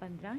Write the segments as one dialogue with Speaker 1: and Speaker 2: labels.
Speaker 1: 15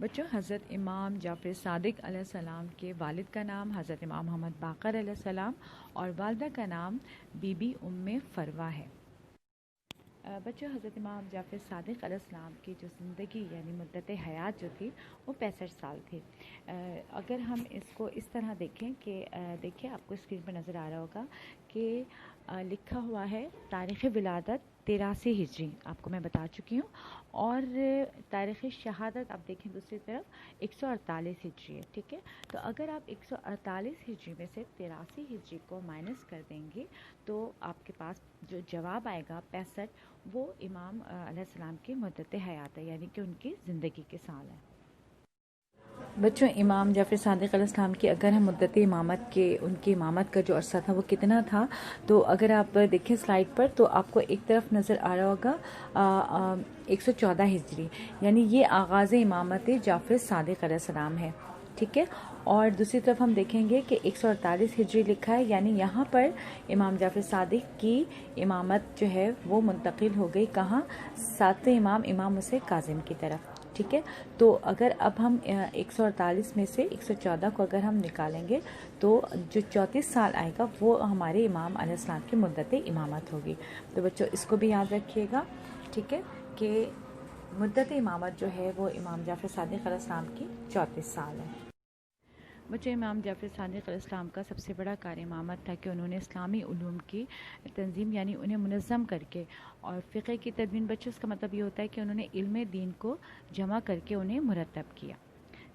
Speaker 1: بچوں حضرت امام جعفر صادق علیہ السلام کے والد کا نام حضرت امام محمد باقر علیہ السلام اور والدہ کا نام بی بی ام فروہ ہے۔ بچوں حضرت امام جعفر صادق علیہ السلام کی جو زندگی یعنی مدت حیات جو تھی وہ 65 سال تھی۔ اگر ہم اس کو اس طرح دیکھیں کہ دیکھیں آپ کو اسکرین پر نظر آ رہا ہوگا کہ لکھا ہوا ہے تاریخ ولادت 83 ہجری، آپ کو میں بتا چکی ہوں، اور تاریخ شہادت آپ دیکھیں دوسری طرف 148 ہجری ہے، ٹھیک ہے۔ تو اگر آپ 148 ہجری میں سے 83 ہجری کو مائنس کر دیں گے تو آپ کے پاس جو جواب آئے گا 65، وہ امام علیہ السلام کی مدت حیات ہے، یعنی کہ ان کی زندگی کے سال ہیں۔ بچوں امام جعفر صادق علیہ السلام کی اگر ہم مدت امامت کے ان کی امامت کا جو عرصہ تھا وہ کتنا تھا، تو اگر آپ دیکھیں سلائڈ پر تو آپ کو ایک طرف نظر آ رہا ہوگا 114 ہجری، یعنی یہ آغاز امامت جعفر صادق علیہ السلام ہے، ٹھیک ہے۔ اور دوسری طرف ہم دیکھیں گے کہ 148 ہجری لکھا ہے، یعنی یہاں پر امام جعفر صادق کی امامت جو ہے وہ منتقل ہو گئی کہاں، ساتویں امام موسیٰ کاظم کی طرف، ٹھیک ہے۔ تو اگر اب ہم 148 میں سے 114 کو اگر ہم نکالیں گے تو جو 34 سال آئے گا وہ ہمارے امام علیہ السلام کی مدت امامت ہوگی۔ تو بچوں اس کو بھی یاد رکھیے گا، ٹھیک ہے، کہ مدت امامت جو ہے وہ امام جعفر صادق علیہ السلام کی 34 سال ہے۔ بچے امام جعفر صادق علیہ السلام کا سب سے بڑا کار امامت تھا کہ انہوں نے اسلامی علوم کی تنظیم یعنی انہیں منظم کر کے اور فقہ کی تدوین، بچوں اس کا مطلب یہ ہوتا ہے کہ انہوں نے علم دین کو جمع کر کے انہیں مرتب کیا،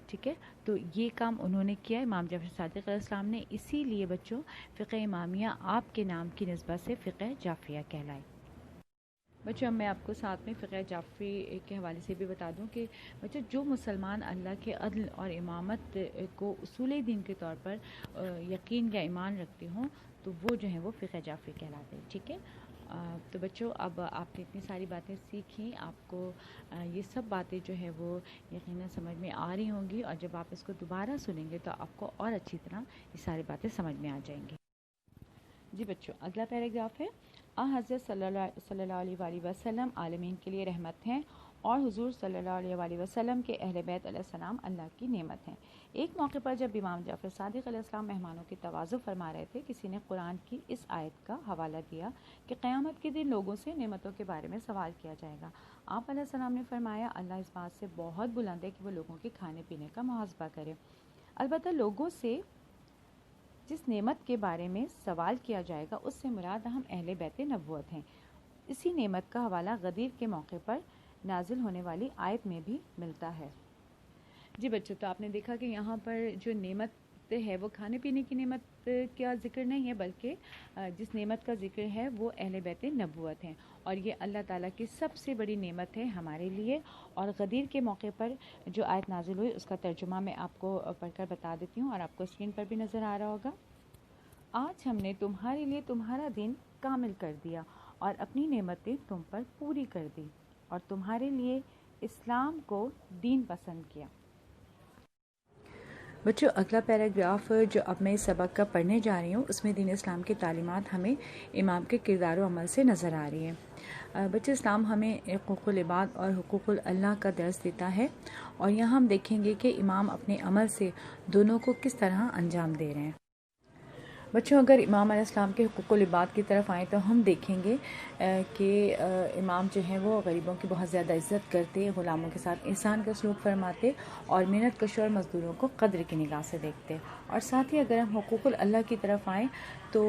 Speaker 1: ٹھیک ہے۔ تو یہ کام انہوں نے کیا امام جعفر صادق علیہ السلام نے، اسی لیے بچوں فقہ امامیہ آپ کے نام کی نسبت سے فقہ جعفریہ کہلائی۔ بچوں اب میں آپ کو ساتھ میں فقہ جعفری کے حوالے سے بھی بتا دوں کہ بچوں جو مسلمان اللہ کے عدل اور امامت کو اصول دین کے طور پر یقین یا ایمان رکھتے ہوں تو وہ جو ہیں وہ فقہ جعفری کہلاتے ہیں، ٹھیک ہے۔ تو بچوں اب آپ نے اتنی ساری باتیں سیکھیں، آپ کو یہ سب باتیں جو ہے وہ یقیناً سمجھ میں آ رہی ہوں گی، اور جب آپ اس کو دوبارہ سنیں گے تو آپ کو اور اچھی طرح یہ ساری باتیں سمجھ میں آ جائیں گی۔ جی بچوں اگلا پیراگراف ہے، حضرت صلی اللہ علیہ وآلہ وسلم عالمین کے لیے رحمت ہیں اور حضور صلی اللہ علیہ وآلہ وسلم کے اہل بیت علیہ السلام اللہ کی نعمت ہیں۔ ایک موقع پر جب امام جعفر صادق علیہ السلام مہمانوں کی تواضع فرما رہے تھے، کسی نے قرآن کی اس آیت کا حوالہ دیا کہ قیامت کے دن لوگوں سے نعمتوں کے بارے میں سوال کیا جائے گا۔ آپ علیہ السلام نے فرمایا، اللہ اس بات سے بہت بلند ہے کہ وہ لوگوں کے کھانے پینے کا محاسبہ کرے، البتہ لوگوں سے جس نعمت کے بارے میں سوال کیا جائے گا اس سے مراد ہم اہل بیت نبوت ہیں۔ اسی نعمت کا حوالہ غدیر کے موقع پر نازل ہونے والی آیت میں بھی ملتا ہے۔ جی بچوں تو آپ نے دیکھا کہ یہاں پر جو نعمت ہے وہ کھانے پینے کی نعمت کا ذکر نہیں ہے، بلکہ جس نعمت کا ذکر ہے وہ اہل بیت نبوت ہیں، اور یہ اللہ تعالیٰ کی سب سے بڑی نعمت ہے ہمارے لیے۔ اور غدیر کے موقع پر جو آیت نازل ہوئی اس کا ترجمہ میں آپ کو پڑھ کر بتا دیتی ہوں، اور آپ کو اسکرین پر بھی نظر آ رہا ہوگا۔ آج ہم نے تمہارے لیے تمہارا دین کامل کر دیا اور اپنی نعمتیں تم پر پوری کر دی اور تمہارے لیے اسلام کو دین پسند کیا۔ بچوں اگلا پیراگراف جو اب میں اس سبق کا پڑھنے جا رہی ہوں اس میں دین اسلام کی تعلیمات ہمیں امام کے کردار و عمل سے نظر آ رہی ہیں۔ بچوں اسلام ہمیں حقوق العباد اور حقوق اللہ کا درس دیتا ہے، اور یہاں ہم دیکھیں گے کہ امام اپنے عمل سے دونوں کو کس طرح انجام دے رہے ہیں۔ بچوں اگر امام علیہ السلام کے حقوق العباد کی طرف آئیں تو ہم دیکھیں گے کہ امام جو ہیں وہ غریبوں کی بہت زیادہ عزت کرتے، غلاموں کے ساتھ احسان کا سلوک فرماتے اور محنت کشوں اور مزدوروں کو قدر کی نگاہ سے دیکھتے۔ اور ساتھ ہی اگر ہم حقوق اللہ کی طرف آئیں تو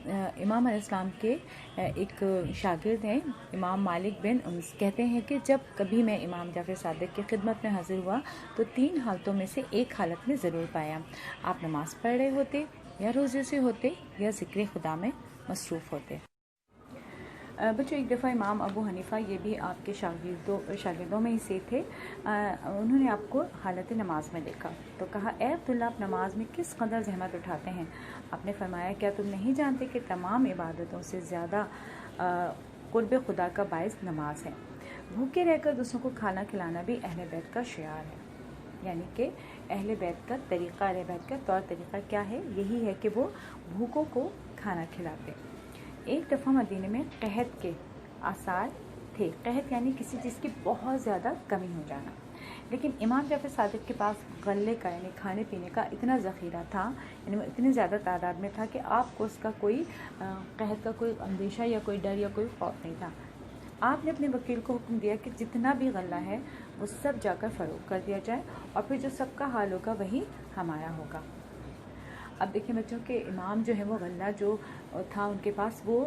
Speaker 1: امام علیہ السلام کے ایک شاگرد ہیں امام مالک بن انس، کہتے ہیں کہ جب کبھی میں امام جعفر صادق کی خدمت میں حاضر ہوا تو 3 حالتوں میں سے ایک حالت میں ضرور پایا، آپ نماز پڑھ رہے ہوتے یا روزے سے ہوتے یا ذکر خدا میں مصروف ہوتے۔ بچوں ایک دفعہ امام ابو حنیفہ یہ بھی آپ کے شاگردوں میں ہی سے تھے، انہوں نے آپ کو حالت نماز میں دیکھا تو کہا، اے عبداللہ آپ نماز میں کس قدر زحمت اٹھاتے ہیں؟ آپ نے فرمایا، کیا تم نہیں جانتے کہ تمام عبادتوں سے زیادہ قرب خدا کا باعث نماز ہے؟ بھوکے رہ کر دوسروں کو کھانا کھلانا بھی اہل بیت کا شعار ہے، یعنی کہ اہل بیت کا طریقہ، اہل بیت کا طور طریقہ کیا ہے؟ یہی ہے کہ وہ بھوکوں کو کھانا کھلاتے۔ ایک دفعہ مدینے میں قحط کے آثار تھے، قحط یعنی کسی چیز کی بہت زیادہ کمی ہو جانا، لیکن امام جعفر صادق کے پاس غلے کا یعنی کھانے پینے کا اتنا ذخیرہ تھا، یعنی وہ اتنی زیادہ تعداد میں تھا کہ آپ کو اس کا کوئی قحط کا کوئی اندیشہ یا کوئی ڈر یا کوئی خوف نہیں تھا۔ آپ نے اپنے وکیل کو حکم دیا کہ جتنا بھی غلہ ہے وہ سب جا کر فروخت کر دیا جائے، اور پھر جو سب کا حال ہوگا وہی ہمارا ہوگا۔ اب دیکھیں بچوں کہ امام جو ہے وہ غلہ جو تھا ان کے پاس وہ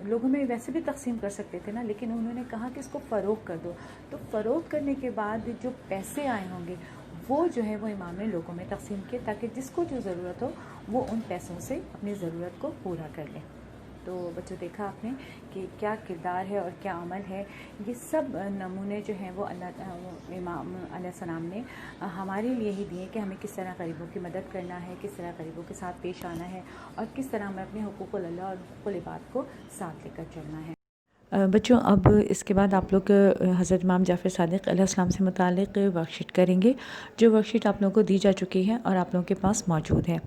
Speaker 1: لوگوں میں ویسے بھی تقسیم کر سکتے تھے نا، لیکن انہوں نے کہا کہ اس کو فروخت کر دو۔ تو فروخت کرنے کے بعد جو پیسے آئے ہوں گے وہ جو ہے وہ امام نے لوگوں میں تقسیم کیے، تاکہ جس کو جو ضرورت ہو وہ ان پیسوں سے اپنی ضرورت کو پورا کر لے۔ تو بچوں دیکھا آپ نے کہ کیا کردار ہے اور کیا عمل ہے، یہ سب نمونے جو ہیں وہ امام علیہ السلام نے ہمارے لیے ہی دیے کہ ہمیں کس طرح غریبوں کی مدد کرنا ہے، کس طرح غریبوں کے ساتھ پیش آنا ہے، اور کس طرح ہمیں اپنے حقوق اللہ اور حقوق العباد کو ساتھ لے کر چلنا ہے۔
Speaker 2: بچوں اب اس کے بعد آپ لوگ حضرت امام جعفر صادق علیہ السلام سے متعلق ورک شیٹ کریں گے، جو ورک شیٹ آپ لوگوں کو دی جا چکی ہے اور آپ لوگوں کے پاس موجود ہے۔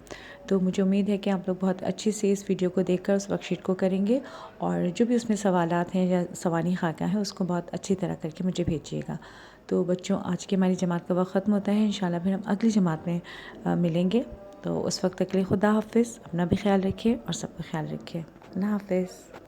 Speaker 2: تو مجھے امید ہے کہ آپ لوگ بہت اچھی سے اس ویڈیو کو دیکھ کر اس ورک شیٹ کو کریں گے، اور جو بھی اس میں سوالات ہیں یا سوانی خاکہ ہیں اس کو بہت اچھی طرح کر کے مجھے بھیجیے گا۔ تو بچوں آج کی ہماری جماعت کا وقت ختم ہوتا ہے، انشاءاللہ پھر ہم اگلی جماعت میں ملیں گے۔ تو اس وقت تک کے لیے خدا حافظ، اپنا بھی خیال رکھیے اور سب کا خیال رکھیے۔ اللہ حافظ۔